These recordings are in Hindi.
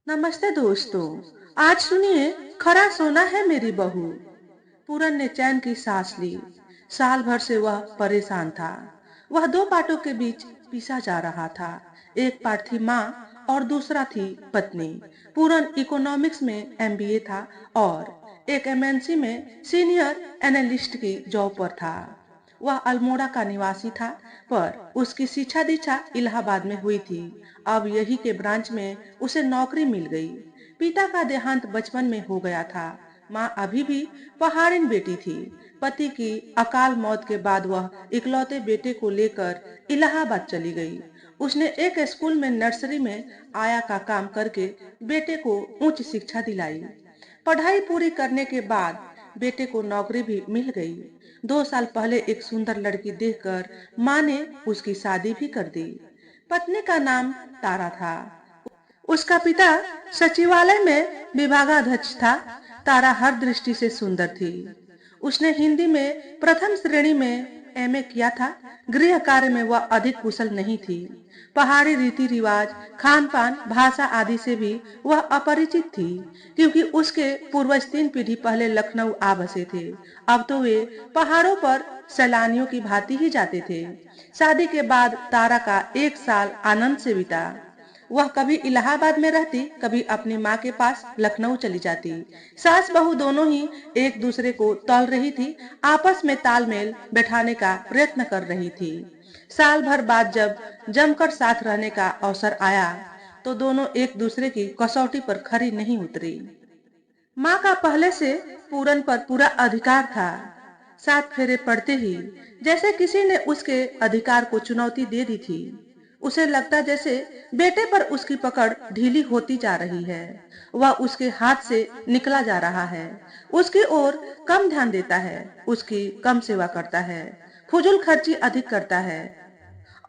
नमस्ते दोस्तों। आज सुनिए, खरा सोना है मेरी बहू। पूरन ने चैन की सांस ली। साल भर से वह परेशान था। वह दो पाटों के बीच पिसा जा रहा था। एक पाट थी माँ और दूसरा थी पत्नी। पूरन इकोनॉमिक्स में एमबीए था और एक एमएनसी में सीनियर एनालिस्ट की जॉब पर था। वह अल्मोड़ा का निवासी था, पर उसकी शिक्षा दीक्षा इलाहाबाद में हुई थी। अब यही के ब्रांच में उसे नौकरी मिल गई। पिता का देहांत बचपन में हो गया था। माँ अभी भी पहाड़िन बेटी थी। पति की अकाल मौत के बाद वह इकलौते बेटे को लेकर इलाहाबाद चली गई। उसने एक स्कूल में नर्सरी में आया का काम करके बेटे को उच्च शिक्षा दिलाई। पढ़ाई पूरी करने के बाद बेटे को नौकरी भी मिल गई। 2 साल पहले एक सुंदर लड़की देखकर माँ ने उसकी शादी भी कर दी। पत्नी का नाम तारा था। उसका पिता सचिवालय में विभागाध्यक्ष था। तारा हर दृष्टि से सुंदर थी। उसने हिंदी में प्रथम श्रेणी में एमए किया था। गृह कार्य में वह अधिक कुशल नहीं थी। पहाड़ी रीति रिवाज, खान पान, भाषा आदि से भी वह अपरिचित थी, क्योंकि उसके पूर्वज 3 पीढ़ी पहले लखनऊ आ बसे थे। अब तो वे पहाड़ों पर सैलानियों की भांति ही जाते थे। शादी के बाद तारा का 1 साल आनंद से बीता। वह कभी इलाहाबाद में रहती, कभी अपनी माँ के पास लखनऊ चली जाती। सास बहू दोनों ही एक दूसरे को तौल रही थी, आपस में तालमेल बैठाने का प्रयत्न कर रही थी। साल भर बाद जब जमकर साथ रहने का अवसर आया, तो दोनों एक दूसरे की कसौटी पर खरी नहीं उतरी। माँ का पहले से पूरन पर पूरा अधिकार था। 7 फेरे पड़ते ही जैसे किसी ने उसके अधिकार को चुनौती दे दी थी। उसे लगता जैसे बेटे पर उसकी पकड़ ढीली होती जा रही है। वह उसके हाथ से निकला जा रहा है। उसकी ओर कम ध्यान देता है, उसकी कम सेवा करता है, फुजूल खर्ची अधिक करता है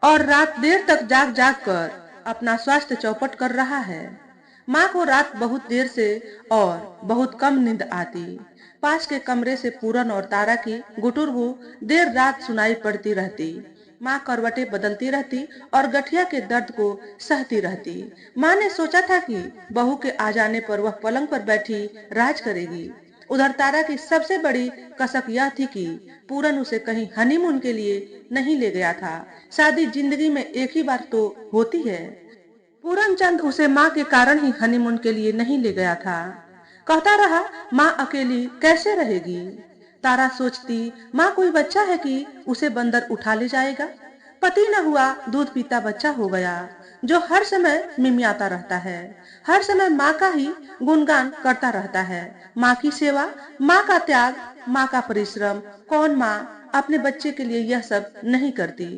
और रात देर तक जाग जाग कर अपना स्वास्थ्य चौपट कर रहा है। माँ को रात बहुत देर से और बहुत कम नींद आती। पास के कमरे से पूरन और तारा की गुटुरगु देर रात सुनाई पड़ती रहती। माँ करवटें बदलती रहती और गठिया के दर्द को सहती रहती। माँ ने सोचा था कि बहू के आ जाने पर वह पलंग पर बैठी राज करेगी। उधर तारा की सबसे बड़ी कसक यह थी कि पूरन उसे कहीं हनीमून के लिए नहीं ले गया था। शादी जिंदगी में एक ही बार तो होती है। पूरन चंद उसे माँ के कारण ही हनीमून के लिए नहीं ले गया था। कहता रहा, माँ अकेली कैसे रहेगी। तारा सोचती, माँ कोई बच्चा है कि उसे बंदर उठा ले जाएगा। पति न हुआ, दूध पीता बच्चा हो गया, जो हर समय मिमियाता रहता है, हर समय माँ का ही गुणगान करता रहता है। माँ की सेवा, माँ का त्याग, माँ का परिश्रम, कौन माँ अपने बच्चे के लिए यह सब नहीं करती।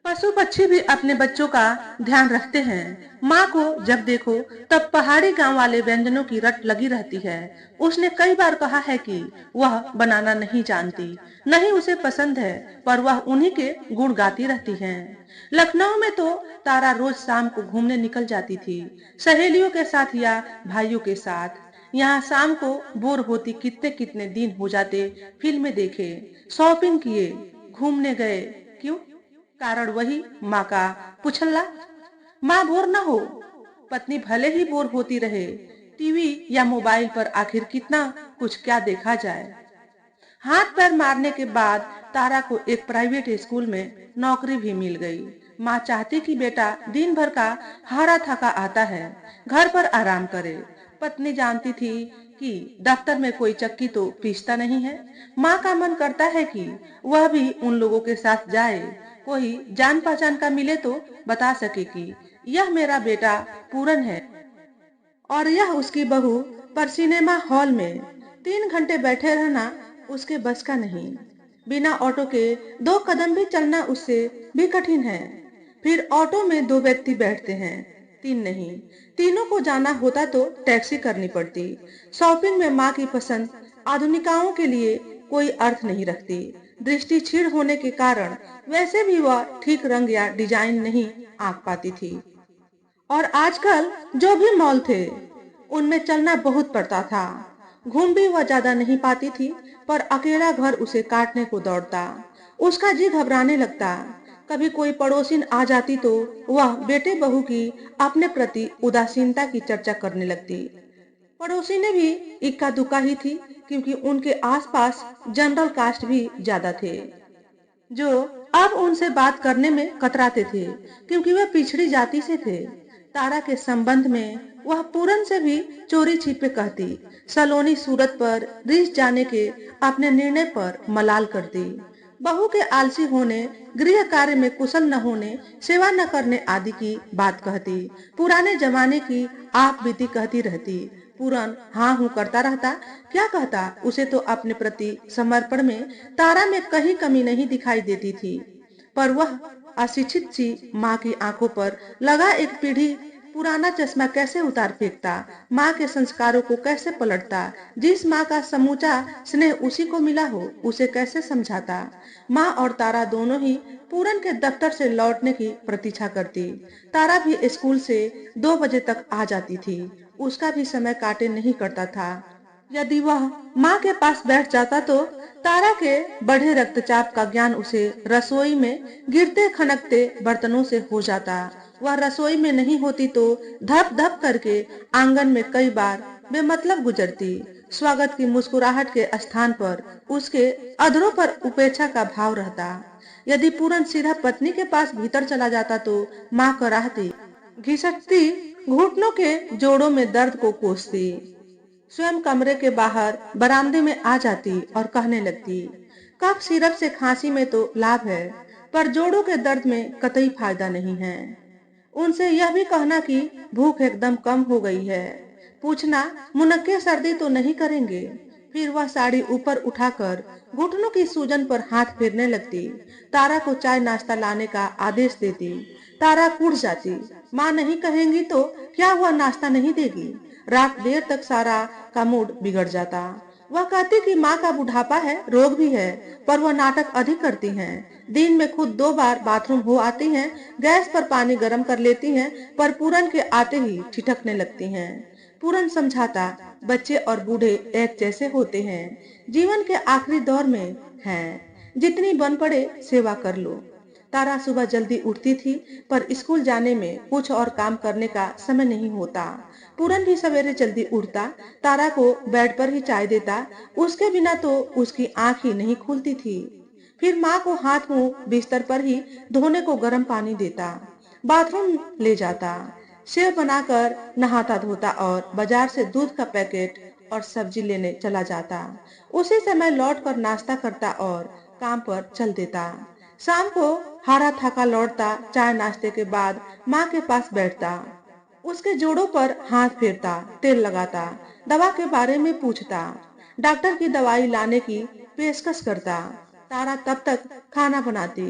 पशु पक्षी भी अपने बच्चों का ध्यान रखते हैं। माँ को जब देखो तब पहाड़ी गांव वाले व्यंजनों की रट लगी रहती है। उसने कई बार कहा है कि वह बनाना नहीं जानती, नहीं उसे पसंद है, पर वह उन्हीं के गुण गाती रहती है। लखनऊ में तो तारा रोज शाम को घूमने निकल जाती थी, सहेलियों के साथ या भाइयों के साथ। यहाँ शाम को बोर होती कितने कितने दिन हो जाते। फिल्में देखे, शॉपिंग किए, घूमने गए। क्यों? कारण वही, माँ का पुछल्ला। माँ बोर न हो, पत्नी भले ही बोर होती रहे। टीवी या मोबाइल पर आखिर कितना कुछ क्या देखा जाए। हाथ पैर मारने के बाद तारा को एक प्राइवेट स्कूल में नौकरी भी मिल गई। माँ चाहती कि बेटा दिन भर का हारा थका आता है, घर पर आराम करे। पत्नी जानती थी कि दफ्तर में कोई चक्की तो पीसता नहीं है। माँ का मन करता है कि वह भी उन लोगों के साथ जाए, कोई जान पहचान का मिले तो बता सके कि यह मेरा बेटा पूरन है और यह उसकी बहू। पर सिनेमा हॉल में 3 घंटे बैठे रहना उसके बस का नहीं। बिना ऑटो के 2 कदम भी चलना उससे भी कठिन है। फिर ऑटो में 2 व्यक्ति बैठते हैं, 3 नहीं। तीनों को जाना होता तो टैक्सी करनी पड़ती। शॉपिंग में माँ की पसंद आधुनिकाओं के लिए कोई अर्थ नहीं रखती। दृष्टि क्षीण होने के कारण वैसे भी वह ठीक रंग या डिजाइन नहीं आंक पाती थी। और आजकल जो भी मॉल थे, उनमें चलना बहुत पड़ता था। घूम भी वह ज्यादा नहीं पाती थी, पर अकेला घर उसे काटने को दौड़ता। उसका जी घबराने लगता। कभी कोई पड़ोसिन आ जाती तो वह बेटे बहू की अपने प्रति उदासीनता की चर्चा करने लगती। पड़ोसी ने भी इक्का दुक्का ही थी, क्योंकि उनके आसपास जनरल कास्ट भी ज्यादा थे, जो अब उनसे बात करने में कतराते थे, क्योंकि वह पिछड़ी जाति से थे। तारा के संबंध में वह पूरन से भी चोरी छिपे कहती, सलोनी सूरत पर रिस जाने के अपने निर्णय पर मलाल करती, बहू के आलसी होने, गृह कार्य में कुशल न होने, सेवा न करने आदि की बात कहती, पुराने जमाने की आप बीती कहती रहती। पूरन हाँ हूँ करता रहता। क्या कहता, उसे तो अपने प्रति समर्पण में तारा में कहीं कमी नहीं दिखाई देती थी, पर वह अशिक्षित सी माँ की आंखों पर लगा एक पीढ़ी पुराना चश्मा कैसे उतार फेंकता, माँ के संस्कारों को कैसे पलटता, जिस माँ का समूचा स्नेह उसी को मिला हो उसे कैसे समझाता। माँ और तारा दोनों ही पूरन के दफ्तर से लौटने की प्रतीक्षा करती। तारा भी स्कूल से 2 बजे तक आ जाती थी। उसका भी समय काटे नहीं करता था। यदि वह माँ के पास बैठ जाता तो तारा के बढ़े रक्तचाप का ज्ञान उसे रसोई में गिरते खनकते बर्तनों से हो जाता। वह रसोई में नहीं होती तो धप धप करके आंगन में कई बार बेमतलब गुजरती। स्वागत की मुस्कुराहट के स्थान पर उसके अधरों पर उपेक्षा का भाव रहता। यदि पूरन सीधा पत्नी के पास भीतर चला जाता तो माँ कराहती, घिसटती, घुटनों के जोड़ों में दर्द को कोसती, स्वयं कमरे के बाहर बरामदे में आ जाती और कहने लगती, कफ सिरप से खांसी में तो लाभ है, पर जोड़ों के दर्द में कतई फायदा नहीं है। उनसे यह भी कहना कि भूख एकदम कम हो गई है, पूछना मुनक्के सर्दी तो नहीं करेंगे। फिर वह साड़ी ऊपर उठाकर घुटनों की सूजन पर हाथ फेरने लगती, तारा को चाय नाश्ता लाने का आदेश देती। तारा कूद जाती, माँ नहीं कहेंगी तो क्या वह नाश्ता नहीं देगी। रात देर तक सारा का मूड बिगड़ जाता। वह कहती कि माँ का बुढ़ापा है, रोग भी है, पर वह नाटक अधिक करती हैं। दिन में खुद 2 बार बाथरूम हो आती हैं, गैस पर पानी गर्म कर लेती हैं, पर पूरन के आते ही ठिठकने लगती हैं। पूरन समझाता, बच्चे और बूढ़े एक जैसे होते हैं, जीवन के आखिरी दौर में हैं, जितनी बन पड़े सेवा कर लो। तारा सुबह जल्दी उठती थी, पर स्कूल जाने में कुछ और काम करने का समय नहीं होता। पूरन भी सवेरे जल्दी उठता, तारा को बेड पर ही चाय देता, उसके बिना तो उसकी आंख ही नहीं खुलती थी। फिर माँ को हाथ मुंह बिस्तर पर ही धोने को गर्म पानी देता, बाथरूम ले जाता, सेव बनाकर नहाता धोता और बाजार से दूध का पैकेट और सब्जी लेने चला जाता। उसी समय लौट कर नाश्ता करता और काम पर चल देता। शाम को हारा थका लौटता, चाय नाश्ते के बाद माँ के पास बैठता, उसके जोड़ों पर हाथ फेरता, तेल लगाता, दवा के बारे में पूछता, डॉक्टर की दवाई लाने की पेशकश करता। तारा तब तक खाना बनाती,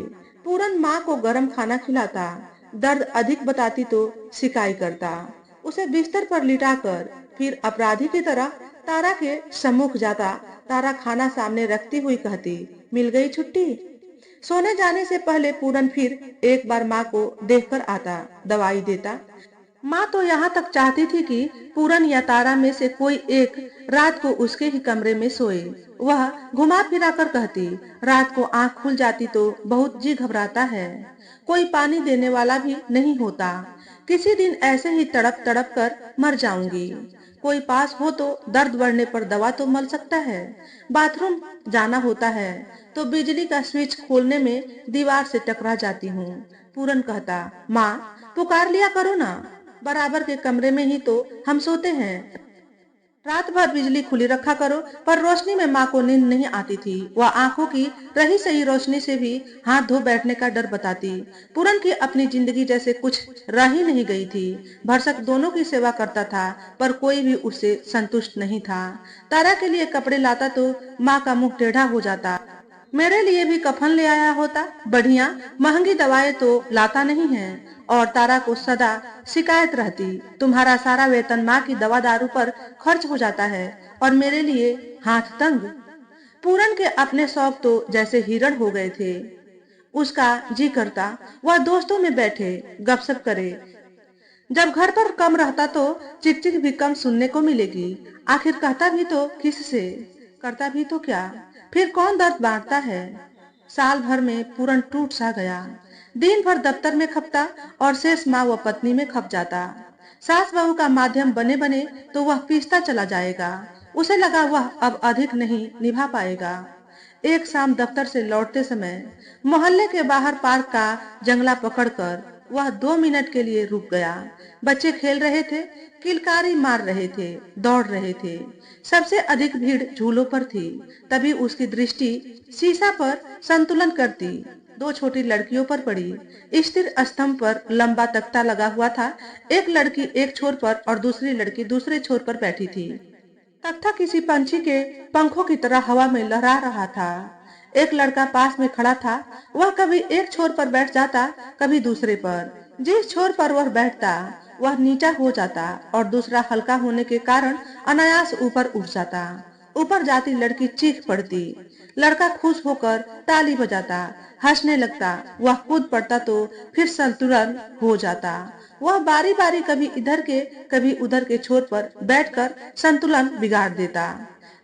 पूरन माँ को गरम खाना खिलाता, दर्द अधिक बताती तो शिकाई करता, उसे बिस्तर पर लिटाकर फिर अपराधी की तरह तारा के सम्मुख जाता। तारा खाना सामने रखती हुई कहती, मिल गई छुट्टी। सोने जाने से पहले पूरन फिर एक बार माँ को देखकर आता, दवाई देता। माँ तो यहाँ तक चाहती थी कि पूरन या तारा में से कोई एक रात को उसके ही कमरे में सोए। वह घुमा फिरा कर कहती, रात को आंख खुल जाती तो बहुत जी घबराता है, कोई पानी देने वाला भी नहीं होता, किसी दिन ऐसे ही तड़प तड़प कर मर जाऊंगी, कोई पास हो तो दर्द बढ़ने पर दवा तो मल सकता है, बाथरूम जाना होता है तो बिजली का स्विच खोलने में दीवार से टकरा जाती हूँ। पूरन कहता, माँ पुकार लिया करो ना, बराबर के कमरे में ही तो हम सोते हैं, रात भर बिजली खुली रखा करो। पर रोशनी में माँ को नींद नहीं आती थी, वह आंखों की रही सही रोशनी से भी हाथ धो बैठने का डर बताती। पूरन की अपनी जिंदगी जैसे कुछ रह ही नहीं गई थी, भरसक दोनों की सेवा करता था, पर कोई भी उससे संतुष्ट नहीं था। तारा के लिए कपड़े लाता तो माँ का मुंह टेढ़ा हो जाता, मेरे लिए भी कफन ले आया होता, बढ़िया महंगी दवाएं तो लाता नहीं है। और तारा को सदा शिकायत रहती, तुम्हारा सारा वेतन माँ की दवा दारू पर खर्च हो जाता है और मेरे लिए हाथ तंग। पूरन के अपने शौक तो जैसे हिरण हो गए थे। उसका जी करता वह दोस्तों में बैठे गपशप करे, जब घर पर कम रहता तो चिकचिक भी कम सुनने को मिलेगी। आखिर कहता भी तो किससे, करता भी तो क्या, फिर कौन दर्द बांटता है। साल भर में पूरन टूट सा गया। दिन भर दफ्तर में खपता और शेष माँ व पत्नी में खप जाता। सास बहू का माध्यम बने बने तो वह पीसता चला जाएगा। उसे लगा वह अब अधिक नहीं निभा पाएगा। एक शाम दफ्तर से लौटते समय मोहल्ले के बाहर पार्क का जंगला पकड़कर वह 2 मिनट के लिए रुक गया। बच्चे खेल रहे थे, किलकारी मार रहे थे, दौड़ रहे थे। सबसे अधिक भीड़ झूलों पर थी। तभी उसकी दृष्टि शीशा पर संतुलन करती 2 छोटी लड़कियों पर पड़ी। स्थिर स्तंभ पर लंबा तख्ता लगा हुआ था। एक लड़की एक छोर पर और दूसरी लड़की दूसरे छोर पर बैठी थी। तख्ता किसी पंछी के पंखों की तरह हवा में लहरा रहा था। एक लड़का पास में खड़ा था। वह कभी एक छोर पर बैठ जाता, कभी दूसरे पर। जिस छोर पर वह बैठता वह नीचा हो जाता और दूसरा हल्का होने के कारण अनायास ऊपर उठ जाता। ऊपर जाती लड़की चीख पड़ती। लड़का खुश होकर ताली बजाता, हंसने लगता। वह कूद पड़ता तो फिर संतुलन हो जाता। वह बारी बारी कभी इधर के कभी उधर के छोर पर बैठकर संतुलन बिगाड़ देता।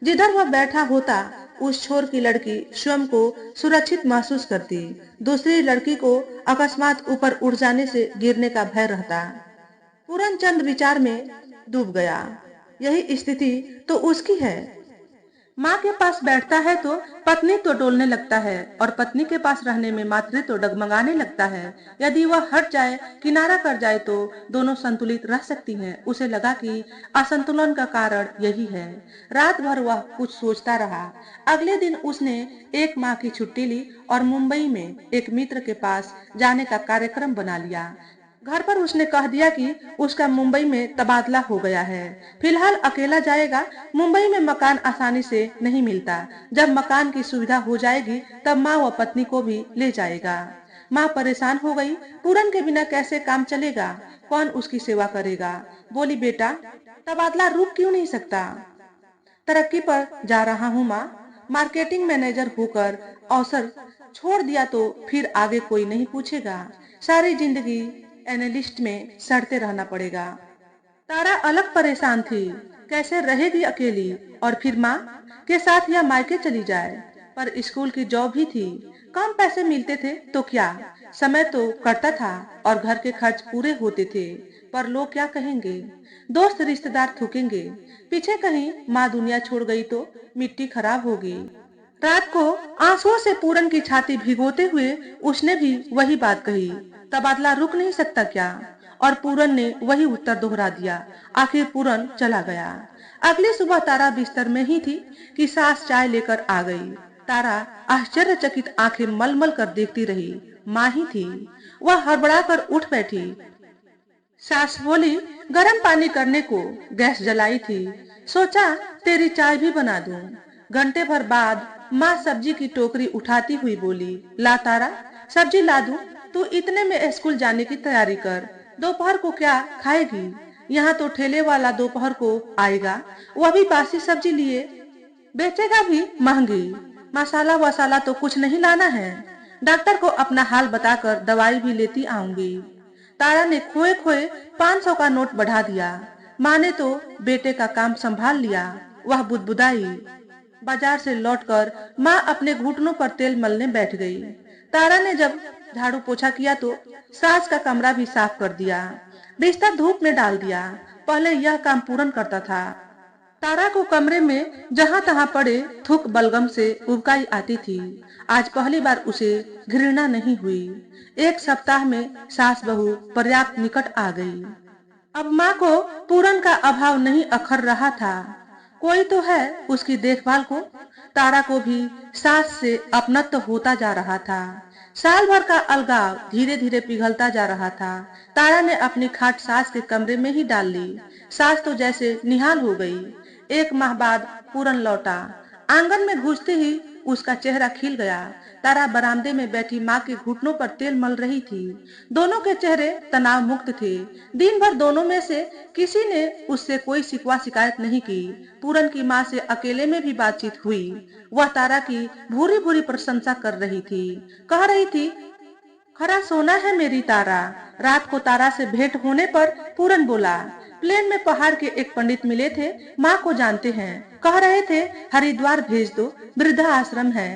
जिधर वह बैठा होता उस छोर की लड़की स्वयं को सुरक्षित महसूस करती। दूसरी लड़की को अकस्मात ऊपर उड़ जाने से गिरने का भय रहता। पूरनचंद विचार में डूब गया। यही स्थिति तो उसकी है। माँ के पास बैठता है तो पत्नी तो डोलने लगता है और पत्नी के पास रहने में मातृत्व तो डगमगाने लगता है। यदि वह हट जाए, किनारा कर जाए तो दोनों संतुलित रह सकती हैं। उसे लगा कि असंतुलन का कारण यही है। रात भर वह कुछ सोचता रहा। अगले दिन उसने 1 माह की छुट्टी ली और मुंबई में एक मित्र के पास जाने का कार्यक्रम बना लिया। घर पर उसने कह दिया कि उसका मुंबई में तबादला हो गया है। फिलहाल अकेला जाएगा। मुंबई में मकान आसानी से नहीं मिलता। जब मकान की सुविधा हो जाएगी तब माँ व पत्नी को भी ले जाएगा। माँ परेशान हो गई। पूरन के बिना कैसे काम चलेगा? कौन उसकी सेवा करेगा? बोली, बेटा, तबादला रुक क्यों नहीं सकता? तरक्की पर जा रहा हूँ माँ। मार्केटिंग मैनेजर होकर अवसर छोड़ दिया तो फिर आगे कोई नहीं पूछेगा। सारी जिंदगी एनालिस्ट में सड़ते रहना पड़ेगा। तारा अलग परेशान थी। कैसे रहेगी अकेली? और फिर माँ के साथ या मायके चली जाए? पर स्कूल की जॉब भी थी। कम पैसे मिलते थे तो क्या, समय तो कटता था और घर के खर्च पूरे होते थे। पर लोग क्या कहेंगे? दोस्त रिश्तेदार थूकेंगे। पीछे कहीं माँ दुनिया छोड़ गई तो मिट्टी खराब होगी। रात को आंसुओं से पूरन की छाती भिगोते हुए उसने भी वही बात कही, तबादला रुक नहीं सकता क्या? और पूरन ने वही उत्तर दोहरा दिया। आखिर पूरन चला गया। अगली सुबह तारा बिस्तर में ही थी कि सास चाय लेकर आ गई। तारा आश्चर्यचकित आंखें मलमल कर देखती रही। माँ ही थी। वह हड़बड़ा कर उठ बैठी। सास बोली, गरम पानी करने को गैस जलाई थी। सोचा तेरी चाय भी बना दूं। घंटे भर बाद माँ सब्जी की टोकरी उठाती हुई बोली, ला तारा, सब्जी ला दूं। तू इतने में स्कूल जाने की तैयारी कर। दोपहर को क्या खाएगी? यहाँ तो ठेले वाला दोपहर को आएगा, वह भी बासी सब्जी लिए। बेचेगा भी महंगी। मसाला वसाला तो कुछ नहीं लाना है। डॉक्टर को अपना हाल बताकर दवाई भी लेती आऊंगी। तारा ने खोए खोए 500 का नोट बढ़ा दिया। माँ ने तो बेटे का काम संभाल लिया। वह बुदबुदाई। बाजार से लौटकर माँ अपने घुटनों पर तेल मलने बैठ गई। तारा ने जब झाड़ू पोछा किया तो सास का कमरा भी साफ कर दिया। बिस्तर धूप में डाल दिया। पहले यह काम पूरन करता था। तारा को कमरे में जहां तहां पड़े थूक बलगम से उबकाई आती थी। आज पहली बार उसे घृणा नहीं हुई। 1 सप्ताह में सास बहू पर्याप्त निकट आ गई। अब माँ को पूरन का अभाव नहीं अखर रहा था। कोई तो है उसकी देखभाल को। तारा को भी सास से अपनत्व होता जा रहा था। साल भर का अलगाव धीरे धीरे पिघलता जा रहा था। तारा ने अपनी खाट सास के कमरे में ही डाल ली। सास तो जैसे निहाल हो गई। 1 माह बाद पूरन लौटा। आंगन में घुसते ही उसका चेहरा खिल गया। तारा बरामदे में बैठी माँ के घुटनों पर तेल मल रही थी। दोनों के चेहरे तनाव मुक्त थे। दिन भर दोनों में से किसी ने उससे कोई शिकवा शिकायत नहीं की। पूरन की माँ से अकेले में भी बातचीत हुई। वह तारा की भूरी भूरी प्रशंसा कर रही थी। कह रही थी, खरा सोना है मेरी तारा। रात को तारा से भेंट होने पर पूरन बोला, प्लेन में पहाड़ के एक पंडित मिले थे, माँ को जानते हैं, कह रहे थे हरिद्वार भेज दो, वृद्धा आश्रम है।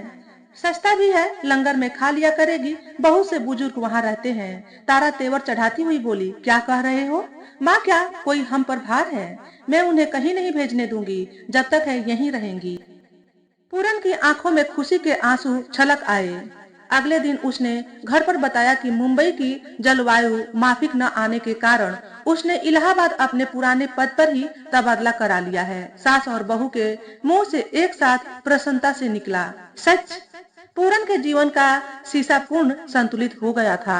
सस्ता भी है, लंगर में खा लिया करेगी। बहू से बुजुर्ग वहाँ रहते हैं। तारा तेवर चढ़ाती हुई बोली, क्या कह रहे हो माँ? क्या कोई हम पर भार है? मैं उन्हें कहीं नहीं भेजने दूंगी, जब तक है यहीं रहेंगी। पूरन की आंखों में खुशी के आंसू छलक आए। अगले दिन उसने घर पर बताया कि मुंबई की जलवायु माफिक न आने के कारण उसने इलाहाबाद अपने पुराने पद पर ही तबादला करा लिया है। सास और बहू के मुंह से एक साथ प्रसन्नता से निकला, सच। पूरन के जीवन का शीशा पूर्ण संतुलित हो गया था।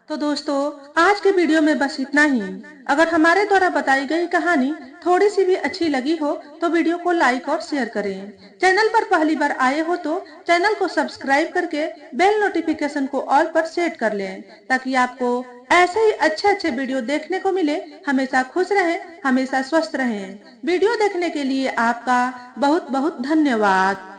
तो दोस्तों, आज के वीडियो में बस इतना ही। अगर हमारे द्वारा बताई गई कहानी थोड़ी सी भी अच्छी लगी हो तो वीडियो को लाइक और शेयर करें। चैनल पर पहली बार आए हो तो चैनल को सब्सक्राइब करके बेल नोटिफिकेशन को ऑल पर सेट कर लें, ताकि आपको ऐसे ही अच्छे अच्छे वीडियो देखने को मिले। हमेशा खुश रहें, हमेशा स्वस्थ रहें। वीडियो देखने के लिए आपका बहुत बहुत धन्यवाद।